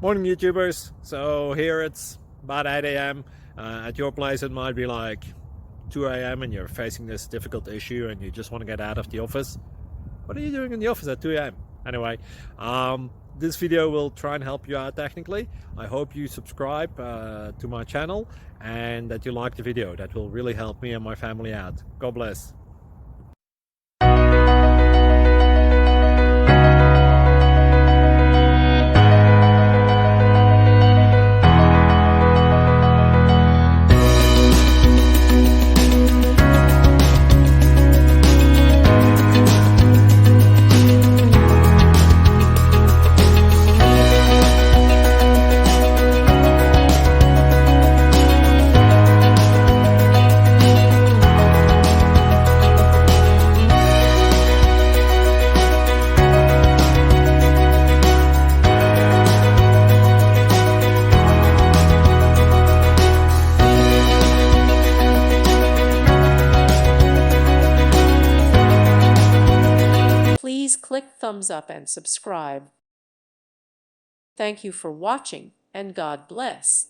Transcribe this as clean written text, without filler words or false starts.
Morning YouTubers. So here it's about 8 a.m. At your place it might be like 2 a.m. and you're facing this difficult issue and you just want to get out of the office. What are you doing in the office at 2 a.m.? Anyway, this video will try and help you out technically. I hope you subscribe to my channel and that you like the video. That will really help me and my family out. God bless. Please click thumbs up and subscribe. Thank you for watching, and God bless.